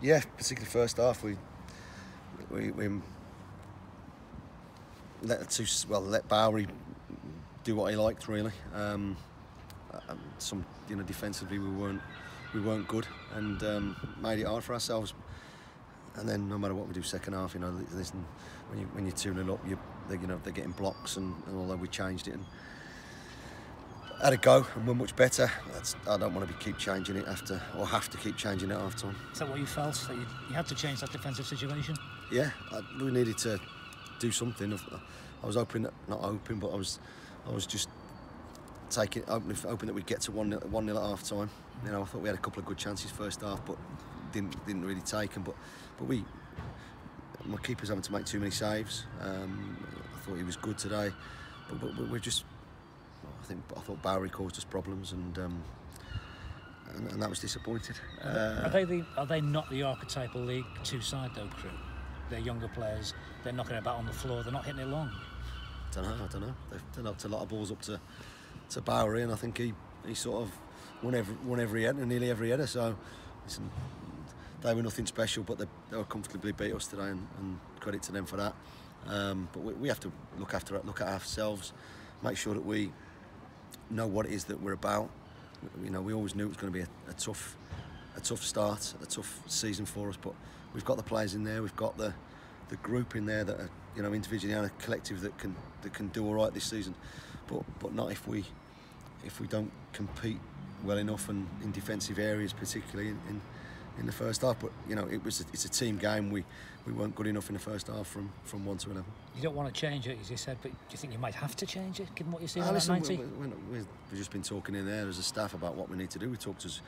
Yeah, particularly first half, we let Bowery do what he liked really. Some defensively we weren't good, and made it hard for ourselves. And then no matter what we do second half, listen, when you're 2-0 up, they're getting blocks, and although we changed it and had a go and we're much better, I don't want to keep changing it have to keep changing it half time. Is that what you felt, that you had to change that defensive situation? Yeah, we needed to do something. I was hoping, not hoping, but I was just hoping that we'd get to 1-0 at half time. I thought we had a couple of good chances first half, but didn't really take them. But my keeper's having to make too many saves. I thought he was good today, but we're just. I thought Bowery caused us problems, and that was disappointed. Are they not the archetypal League Two side though, Crewe? They're younger players. They're knocking about on the floor. They're not hitting it long. I don't know. They've knocked a lot of balls up to Bowery, and I think he sort of won every header, nearly every header. So listen, they were nothing special, but they were comfortably beat us today, and credit to them for that. But we have to look at ourselves, make sure that we know what it is that we're about. We always knew it was going to be a tough start, a tough season for us. But we've got the players in there, we've got the group in there that are individually and a collective that can do all right this season. But not if we don't compete well enough, and in defensive areas particularly in the first half. But it's a team game. We weren't good enough in the first half from 1 to 11. You don't want to change it, as you said, but do you think you might have to change it, given what you're seeing in that 90? We've just been talking in there as a staff about what we need to do. We talked as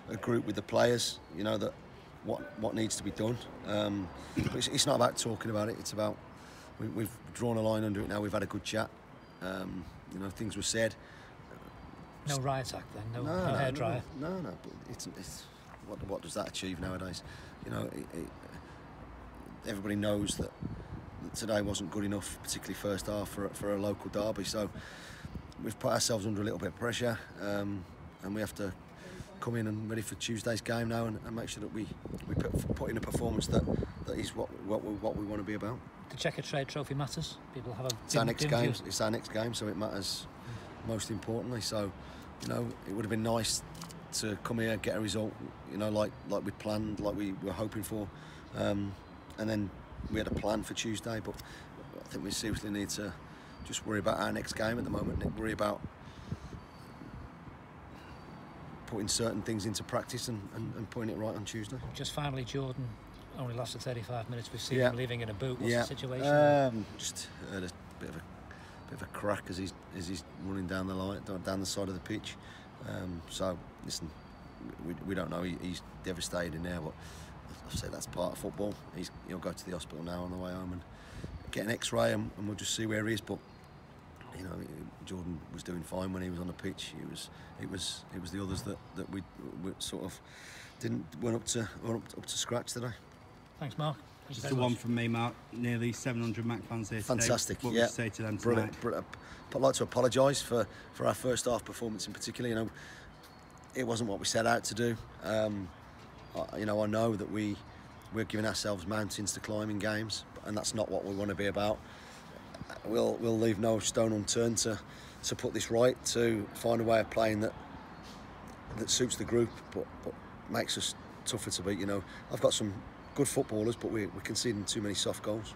a group with the players, that what needs to be done. But it's not about talking about it. It's about we've drawn a line under it now. We've had a good chat. Things were said. No riot act then. No hairdryer. No. But it's what does that achieve nowadays? Everybody knows that today wasn't good enough, particularly first half for a local derby. So we've put ourselves under a little bit of pressure, and we have to come in and ready for Tuesday's game now, and make sure that we put in a performance that is what we want to be about. The Checker Trade Trophy matters. People have It's our next game. It's our next game, so it matters most importantly. So it would have been nice to come here, get a result, like we'd planned, like we were hoping for, and then we had a plan for Tuesday. But I think we seriously need to just worry about our next game at the moment. Worry about putting certain things into practice and putting it right on Tuesday. Just finally, Jordan only lasted 35 minutes. We've seen him leaving in a boot. What's the situation? Just heard a bit of a crack as he's running down the line, down the side of the pitch. So listen, we don't know. He's devastated in there, but I've said that's part of football. He'll go to the hospital now on the way home and get an X-ray, and we'll just see where he is. But Jordan was doing fine when he was on the pitch. It was the others that we sort of weren't up to scratch today. Thanks, Mark. Just the one from me, Mark. Nearly 700 Mac fans here today. Fantastic. What would you say to them tonight? Brilliant. I'd like to apologise for our first half performance in particular. It wasn't what we set out to do. I know that we're giving ourselves mountains to climb in games, and that's not what we want to be about. We'll leave no stone unturned to put this right, to find a way of playing that suits the group, but makes us tougher to beat. I've got some good footballers, but we're conceding too many soft goals.